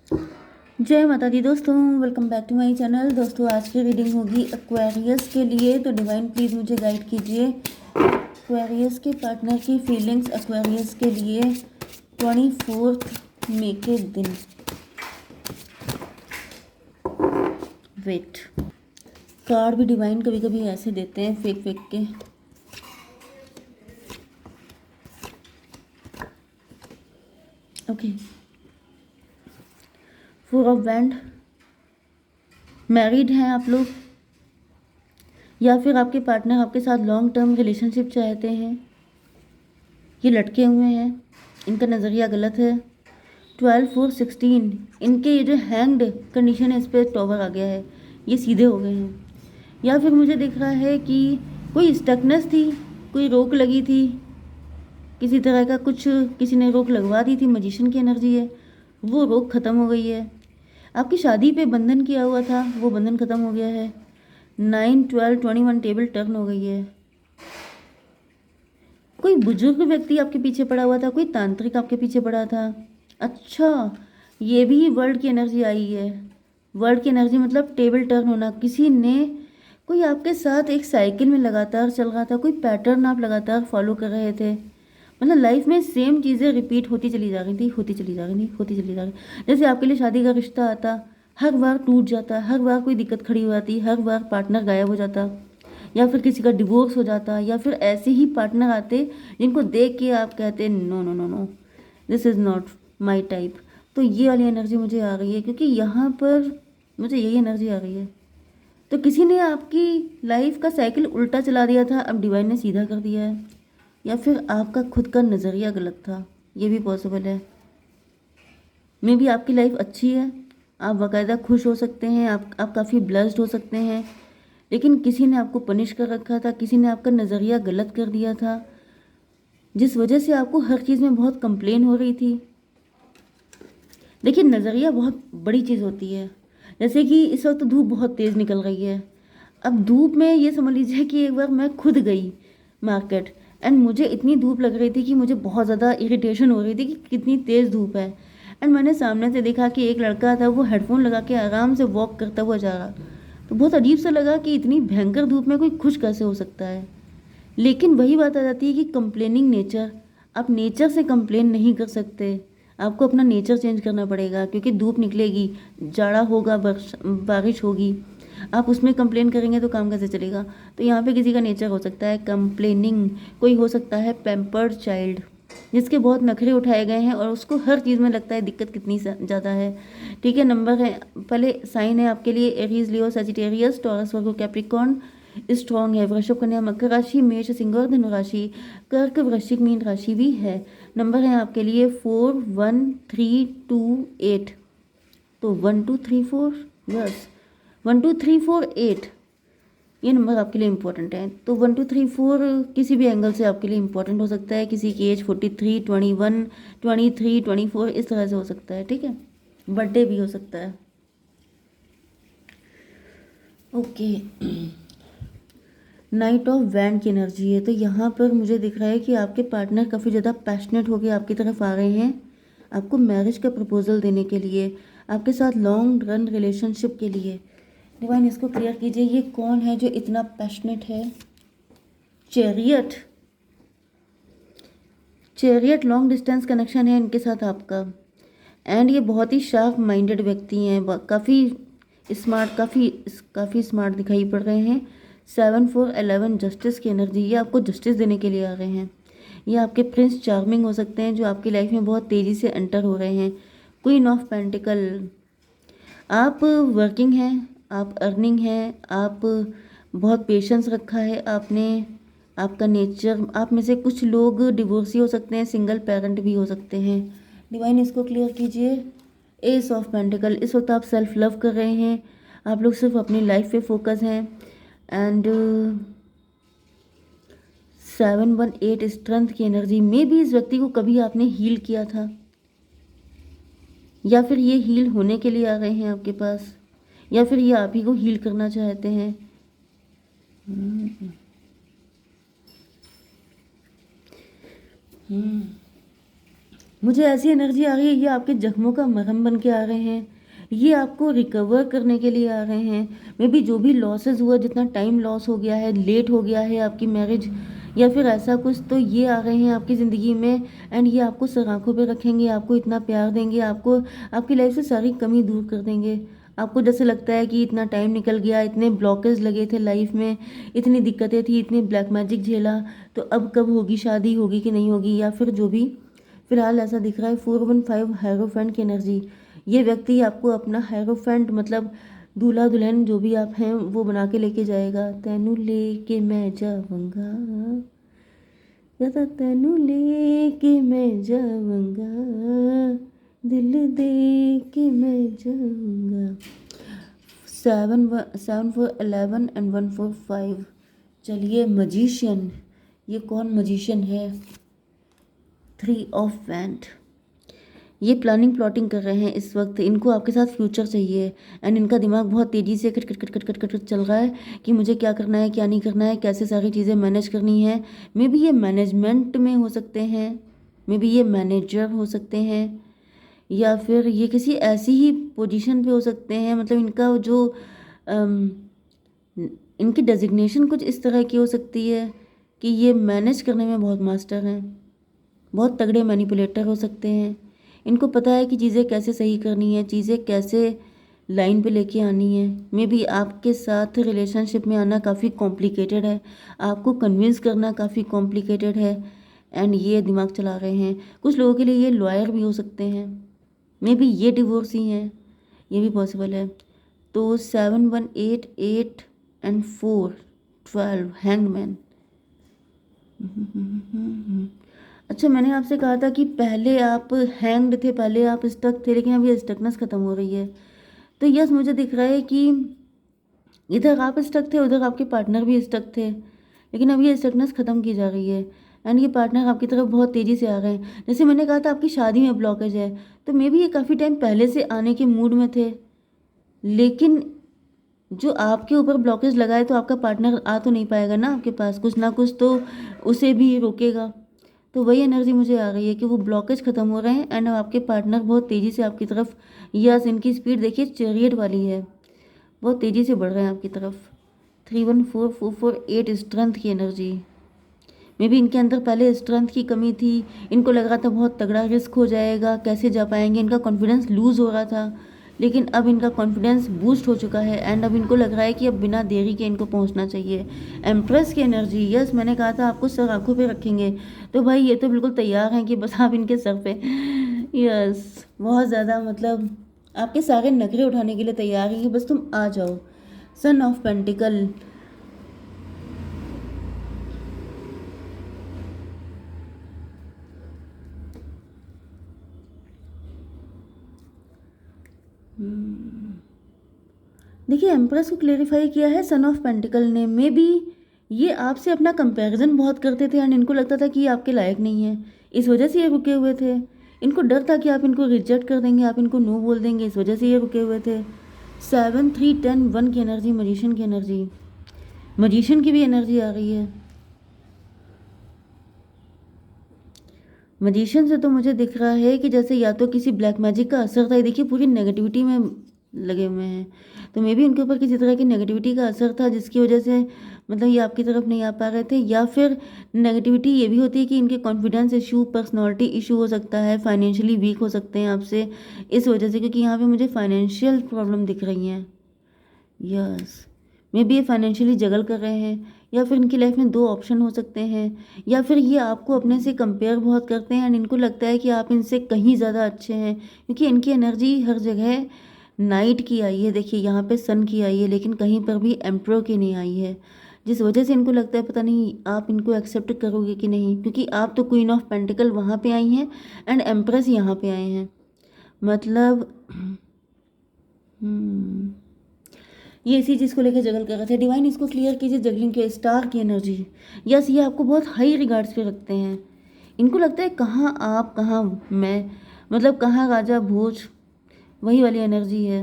जय माता दी दोस्तों, welcome back to my channel. दोस्तों आज की रीडिंग होगी एक्वेरियस के लिए, तो डिवाइन प्लीज़ मुझे गाइड कीजिए एक्वेरियस के पार्टनर की फीलिंग्स एक्वेरियस के लिए 24 मई के दिन। वेट, कार्ड भी डिवाइन कभी कभी ऐसे देते हैं फेक फेक के। Okay, four of wand. Married हैं आप लोग, या फिर आपके पार्टनर आपके साथ लॉन्ग टर्म रिलेशनशिप चाहते हैं। ये लटके हुए हैं, इनका नज़रिया गलत है। 12 4 16, इनके ये जो हैंग्ड कंडीशन है इस पर टॉवर आ गया है, ये सीधे हो गए हैं। या फिर मुझे दिख रहा है कि कोई स्टकनेस थी, कोई रोक लगी थी, किसी तरह का कुछ किसी ने रोक लगवा दी थी। मजिशियन की एनर्जी है, वो रोक ख़त्म हो गई है। आपकी शादी पे बंधन किया हुआ था, वो बंधन ख़त्म हो गया है। 9 12 21 टेबल टर्न हो गई है। कोई बुजुर्ग व्यक्ति आपके पीछे पड़ा हुआ था, कोई तांत्रिक आपके पीछे पड़ा था। अच्छा, ये भी वर्ल्ड की एनर्जी आई है। वर्ल्ड की एनर्जी मतलब टेबल टर्न होना। किसी ने कोई आपके साथ एक साइकिल में लगातार चल रहा था, कोई पैटर्न आप लगातार फॉलो कर रहे थे। मतलब लाइफ में सेम चीज़ें रिपीट होती चली जा रही थी, होती चली जा रही थी, होती चली जा रही। जैसे आपके लिए शादी का रिश्ता आता, हर बार टूट जाता, हर बार कोई दिक्कत खड़ी हो जाती, हर बार पार्टनर गायब हो जाता, या फिर किसी का डिवोर्स हो जाता, या फिर ऐसे ही पार्टनर आते जिनको देख के आप कहते no no no no, this is not my type. तो ये वाली एनर्जी मुझे आ रही है, क्योंकि यहाँ पर मुझे यही एनर्जी आ रही है। तो किसी ने आपकी लाइफ का साइकिल उल्टा चला दिया था, अब डिवाइन ने सीधा कर दिया है। या फिर आपका खुद का नज़रिया गलत था, ये भी पॉसिबल है। मे भी आपकी लाइफ अच्छी है, आप बाकायदा खुश हो सकते हैं, आप काफ़ी ब्लेस्ड हो सकते हैं, लेकिन किसी ने आपको पनिश कर रखा था, किसी ने आपका नज़रिया गलत कर दिया था, जिस वजह से आपको हर चीज़ में बहुत कंप्लेन हो रही थी। देखिए, नज़रिया बहुत बड़ी चीज़ होती है। जैसे कि इस वक्त धूप बहुत तेज़ निकल रही है। अब धूप में ये समझ लीजिए कि एक बार मैं खुद गई मार्केट, एंड मुझे इतनी धूप लग रही थी कि मुझे बहुत ज़्यादा इरिटेशन हो रही थी कि कितनी तेज़ धूप है। एंड मैंने सामने से देखा कि एक लड़का था, वो हेडफोन लगा के आराम से वॉक करता हुआ जा रहा। तो बहुत अजीब सा लगा कि इतनी भयंकर धूप में कोई खुश कैसे हो सकता है। लेकिन वही बात आ जाती है कि कंप्लेनिंग नेचर, आप नेचर से कंप्लेन नहीं कर सकते। आपको अपना नेचर चेंज करना पड़ेगा, क्योंकि धूप निकलेगी, जाड़ा होगा, बारिश होगी, आप उसमें कंप्लेन करेंगे तो काम कैसे चलेगा। तो यहाँ पे किसी का नेचर हो सकता है कंप्लेनिंग, कोई हो सकता है पैम्पर्ड चाइल्ड, जिसके बहुत नखरे उठाए गए हैं और उसको हर चीज़ में लगता है दिक्कत कितनी ज़्यादा है। ठीक है, नंबर है, पहले साइन है आपके लिए एरीज, लियो, सजिटेरियस, टॉरस, वर्गो, कैप्रिकॉर्न स्ट्रॉन्ग है। वृषभ, कन्या, मकर राशि, मेष, सिंह और धनु राशि, कर्क, वृश्चिक, मीन राशि भी है। नंबर है आपके लिए 4 1 3 2 8। तो 1 2 3 4, यस, 1 2 3 4 8, ये नंबर आपके लिए इंपॉर्टेंट है। तो 1 2 3 4 किसी भी एंगल से आपके लिए इंपॉर्टेंट हो सकता है। किसी की एज 43 21 23 24 इस तरह से हो सकता है। ठीक है, बर्थडे भी हो सकता है। ओके, नाइट ऑफ वैंड की एनर्जी है। तो यहाँ पर मुझे दिख रहा है कि आपके पार्टनर काफ़ी ज़्यादा पैशनेट होकर आपकी तरफ आ रहे हैं, आपको मैरिज का प्रपोजल देने के लिए, आपके साथ लॉन्ग रन रिलेशनशिप के लिए। डिवाइन इसको क्लियर कीजिए, ये कौन है जो इतना पैशनेट है। Chariot, chariot long distance connection है इनके साथ आपका। एंड ये बहुत ही शार्प माइंडेड व्यक्ति हैं, काफ़ी स्मार्ट, काफ़ी स्मार्ट दिखाई पड़ रहे हैं। 7 4 11 जस्टिस की एनर्जी, ये आपको जस्टिस देने के लिए आ रहे हैं। ये आपके प्रिंस चार्मिंग हो सकते हैं, जो आपकी लाइफ में बहुत तेज़ी से एंटर हो रहे हैं। क्वीन ऑफ पेंटिकल, आप वर्किंग हैं, आप अर्निंग हैं, आप बहुत पेशेंस रखा है आपने, आपका नेचर, आप में से कुछ लोग डिवोर्सी हो सकते हैं, सिंगल पेरेंट भी हो सकते हैं। डिवाइन इसको क्लियर कीजिए। एस ऑफ पेंटिकल, इस वक्त आप सेल्फ लव कर रहे हैं, आप लोग सिर्फ अपनी लाइफ पे फोकस हैं। एंड 7 1 8 स्ट्रेंथ की एनर्जी में भी इस व्यक्ति को कभी आपने हील किया था, या फिर ये हील होने के लिए आ रहे हैं आपके पास, या फिर ये आप ही को हील करना चाहते हैं। मुझे ऐसी एनर्जी आ रही है, ये आपके जख्मों का मरहम बन के आ रहे हैं, ये आपको रिकवर करने के लिए आ रहे हैं। मे बी जो भी लॉसेस हुआ, जितना टाइम लॉस हो गया है, लेट हो गया है आपकी मैरिज या फिर ऐसा कुछ, तो ये आ रहे हैं आपकी ज़िंदगी में। एंड ये आपको सर आँखों पे रखेंगे, आपको इतना प्यार देंगे, आपको आपकी लाइफ से सारी कमी दूर कर देंगे। आपको जैसे लगता है कि इतना टाइम निकल गया, इतने ब्लॉकेज लगे थे लाइफ में, इतनी दिक्कतें थी, इतनी ब्लैक मैजिक झेला, तो अब कब होगी शादी, होगी कि नहीं होगी, या फिर जो भी फिलहाल ऐसा दिख रहा है। 415 हेरोफेंट की एनर्जी, ये व्यक्ति आपको अपना हेरोफेंट मतलब दूल्हा दुल्हन जो भी आप हैं वो बना के लेके जाएगा। तेनू लेके मैं जाऊंगा, दादा तेनू लेके मैं जाऊंगा, दिल दे के मैं जाऊंगा। 7 4 11 एंड 1 4 5। चलिए मजिशियन, ये कौन मजिशियन है? 3 ऑफ वैंड, ये प्लानिंग प्लॉटिंग कर रहे हैं इस वक्त, इनको आपके साथ फ्यूचर चाहिए। एंड इनका दिमाग बहुत तेज़ी से खट खट खट खट खट खट खट चल रहा है कि मुझे क्या करना है, क्या नहीं करना है, कैसे सारी चीज़ें मैनेज करनी है। मे बी ये मैनेजमेंट में हो सकते हैं, मे बी ये मैनेजर हो सकते हैं, या फिर ये किसी ऐसी ही पोजीशन पे हो सकते हैं। मतलब इनका जो इनकी डेजिग्नेशन कुछ इस तरह की हो सकती है कि ये मैनेज करने में बहुत मास्टर हैं, बहुत तगड़े मैनिपुलेटर हो सकते हैं। इनको पता है कि चीज़ें कैसे सही करनी है, चीज़ें कैसे लाइन पे लेके आनी है। मे बी आपके साथ रिलेशनशिप में आना काफ़ी कॉम्प्लिकेटेड है, आपको कन्विंस करना काफ़ी कॉम्प्लिकेटेड है। एंड ये दिमाग चला रहे हैं। कुछ लोगों के लिए ये लॉयर भी हो सकते हैं, मे बी ये डिवोर्सी हैं, ये भी पॉसिबल है। तो 7 1 8 8 एंड 4 12 हैंगमैन। अच्छा, मैंने आपसे कहा था कि पहले आप हैंग्ड थे, पहले आप स्टक थे, लेकिन अब ये स्टकनेस ख़त्म हो रही है। तो यस, मुझे दिख रहा है कि इधर आप स्टक थे, उधर आपके पार्टनर भी स्टक थे, लेकिन अब ये स्टकनेस ख़त्म की जा रही है। एंड ये पार्टनर आपकी तरफ बहुत तेज़ी से आ रहे हैं। जैसे मैंने कहा था आपकी शादी में ब्लॉकेज है, तो मे बी ये काफ़ी टाइम पहले से आने के मूड में थे, लेकिन जो आपके ऊपर ब्लॉकेज लगा है तो आपका पार्टनर आ तो नहीं पाएगा ना आपके पास, कुछ ना कुछ तो उसे भी रोकेगा। तो वही एनर्जी मुझे आ रही है कि वो ब्लॉकेज ख़त्म हो रहे हैं एंड आपके पार्टनर बहुत तेज़ी से आपकी तरफ, यस इनकी स्पीड देखिए चैरियट वाली है, बहुत तेज़ी से बढ़ रहे हैं आपकी तरफ। 3 1 4 4 4 8 स्ट्रेंथ की एनर्जी, मे बी इनके अंदर पहले स्ट्रेंथ की कमी थी, इनको लग रहा था बहुत तगड़ा रिस्क हो जाएगा, कैसे जा पाएंगे, इनका कॉन्फिडेंस लूज़ हो रहा था, लेकिन अब इनका कॉन्फिडेंस बूस्ट हो चुका है। एंड अब इनको लग रहा है कि अब बिना देरी के इनको पहुंचना चाहिए। एम्प्रेस की एनर्जी, यस मैंने कहा था आपको सर आंखों पे रखेंगे, तो भाई ये तो बिल्कुल तैयार हैं कि बस आप इनके सर पे, यस बहुत ज़्यादा मतलब आपके सारे नखरे उठाने के लिए तैयार हैं कि बस तुम आ जाओ। सन ऑफ पेंटिकल, देखिए एम्प्रेस को क्लेरिफाई किया है सन ऑफ पेंटिकल ने। मे बी ये आपसे अपना कंपैरिजन बहुत करते थे एंड इनको लगता था कि ये आपके लायक नहीं है, इस वजह से ये रुके हुए थे। इनको डर था कि आप इनको रिजेक्ट कर देंगे, आप इनको नो बोल देंगे, इस वजह से ये रुके हुए थे। 7 3 10 1 की एनर्जी, मजिशियन की एनर्जी, मजिशियन की भी एनर्जी आ रही है। मजिशियन से तो मुझे दिख रहा है कि जैसे या तो किसी ब्लैक मैजिक का असर था, ये देखिए पूरी नेगेटिविटी में लगे हुए हैं, तो मे बी इनके ऊपर किसी तरह की नेगेटिविटी का असर था जिसकी वजह से मतलब ये आपकी तरफ नहीं आ पा रहे थे। या फिर नेगेटिविटी ये भी होती है कि इनके कॉन्फिडेंस इशू, पर्सनालिटी इशू हो सकता है, फाइनेंशियली वीक हो सकते हैं आपसे इस वजह से, क्योंकि यहाँ पे मुझे फाइनेंशियल प्रॉब्लम दिख रही हैं। यस, मे बी ये फाइनेंशियली जगल कर रहे हैं, या फिर इनकी लाइफ में दो ऑप्शन हो सकते हैं, या फिर ये आपको अपने से कंपेयर बहुत करते हैं एंड इनको लगता है कि आप इनसे कहीं ज़्यादा अच्छे हैं, क्योंकि इनकी एनर्जी हर जगह नाइट की आई है। देखिए यहाँ पे सन की आई है, लेकिन कहीं पर भी एम्प्रो की नहीं आई है, जिस वजह से इनको लगता है पता नहीं आप इनको एक्सेप्ट करोगे कि नहीं, क्योंकि आप तो क्वीन ऑफ पेंटिकल वहाँ पे आई हैं एंड एम्प्रेस यहाँ पे आए हैं। मतलब ये इसी चीज़ को लेकर जगल कर रहे थे। डिवाइन इसको क्लियर कीजिए, जगलिंग के स्टार की एनर्जी, यस ये आपको बहुत हाई रिगार्ड्स पे रखते हैं। इनको लगता है कहाँ आप कहाँ मैं, मतलब कहाँ राजा भोज, वही वाली एनर्जी है।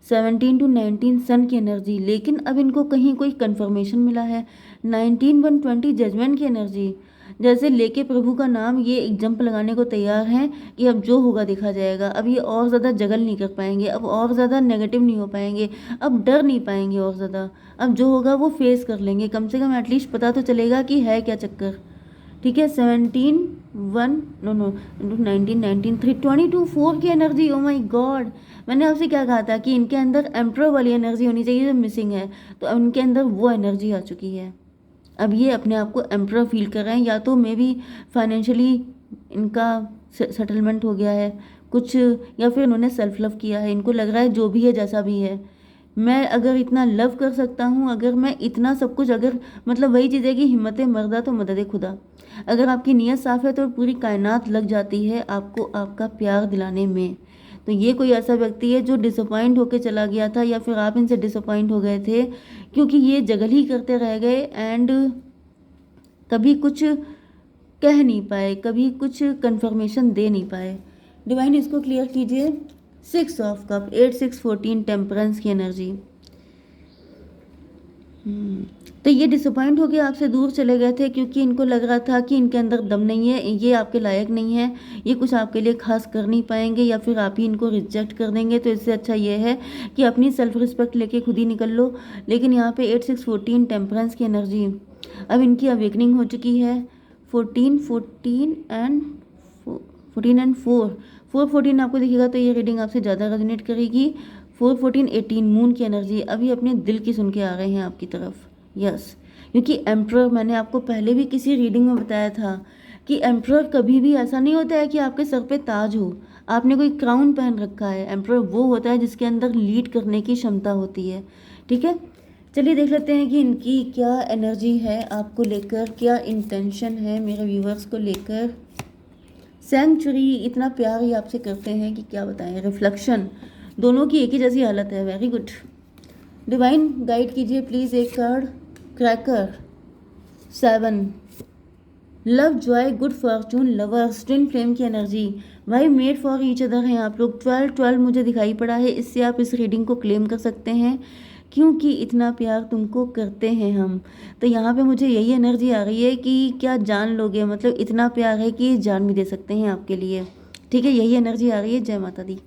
17 to 19 सन की एनर्जी, लेकिन अब इनको कहीं कोई कंफर्मेशन मिला है। 19 1 20 जजमेंट की एनर्जी, जैसे लेके प्रभु का नाम ये एक जंप लगाने को तैयार हैं कि अब जो होगा देखा जाएगा। अब ये और ज़्यादा जगल नहीं कर पाएंगे, अब और ज़्यादा नेगेटिव नहीं हो पाएंगे, अब डर नहीं पाएंगे और ज़्यादा। अब जो होगा वो फेस कर लेंगे, कम से कम एटलीस्ट पता तो चलेगा कि है क्या चक्कर। ठीक है, 22 4 की एनर्जी। ओ माय गॉड, मैंने आपसे क्या कहा था कि इनके अंदर एम्परर वाली एनर्जी होनी चाहिए जो मिसिंग है, तो इनके अंदर वो एनर्जी आ चुकी है। अब ये अपने आप को एम्परर फील कर रहे हैं, या तो मे बी फाइनेंशियली इनका सेटलमेंट हो गया है कुछ, या फिर इन्होंने सेल्फ लव किया है। इनको लग रहा है जो भी है जैसा भी है, मैं अगर इतना लव कर सकता हूँ, अगर मैं इतना सब कुछ, अगर मतलब वही चीज़ है कि हिम्मत मर्दा तो मदद खुदा। अगर आपकी नीयत साफ़ है तो पूरी कायनात लग जाती है आपको आपका प्यार दिलाने में। तो ये कोई ऐसा व्यक्ति है जो डिसअपॉइंट होकर चला गया था, या फिर आप इनसे डिसअपॉइंट हो गए थे, क्योंकि ये जगल ही करते रह गए एंड कभी कुछ कह नहीं पाए, कभी कुछ कंफर्मेशन दे नहीं पाए। डिवाइन इसको क्लियर कीजिए। 6 ऑफ कप, 8 6 14 टेम्परेंस की एनर्जी। तो ये डिसअपॉइंट होकर आपसे दूर चले गए थे क्योंकि इनको लग रहा था कि इनके अंदर दम नहीं है, ये आपके लायक नहीं है, ये कुछ आपके लिए खास कर नहीं पाएंगे, या फिर आप ही इनको रिजेक्ट कर देंगे। तो इससे अच्छा ये है कि अपनी सेल्फ रिस्पेक्ट लेके खुद ही निकल लो। लेकिन यहाँ पे 8 6 14 टेम्परेंस की एनर्जी, अब इनकी अवेकनिंग हो चुकी है। 14 एंड 4 14 आपको दिखेगा तो ये रीडिंग आपसे ज़्यादा रेजोनेट करेगी। 4 14 18 मून की एनर्जी, अभी अपने दिल की सुन के आ रहे हैं आपकी तरफ। यस, क्योंकि एम्परर, मैंने आपको पहले भी किसी रीडिंग में बताया था कि एम्परर कभी भी ऐसा नहीं होता है कि आपके सर पे ताज हो, आपने कोई क्राउन पहन रखा है। एम्परर वो होता है जिसके अंदर लीड करने की क्षमता होती है। ठीक है, चलिए देख लेते हैं कि इनकी क्या एनर्जी है आपको लेकर, क्या इंटेंशन है मेरे व्यूवर्स को लेकर। सेंचुरी, इतना प्यार ही आपसे करते हैं कि क्या बताएं। रिफ्लेक्शन, दोनों की एक ही जैसी हालत है। वेरी गुड, डिवाइन गाइड कीजिए प्लीज़ एक card. Cracker 7, love Joy good Fortune lovers twin flame की एनर्जी। भाई मेड फॉर ईच अदर हैं आप लोग। 12 12 मुझे दिखाई पड़ा है, इससे आप इस रीडिंग को क्लेम कर सकते हैं क्योंकि इतना प्यार तुमको करते हैं हम। तो यहाँ पे मुझे यही एनर्जी आ रही है कि क्या जान लोगे, मतलब इतना प्यार है कि जान भी दे सकते हैं आपके लिए। ठीक है, यही एनर्जी आ रही है। जय माता दी।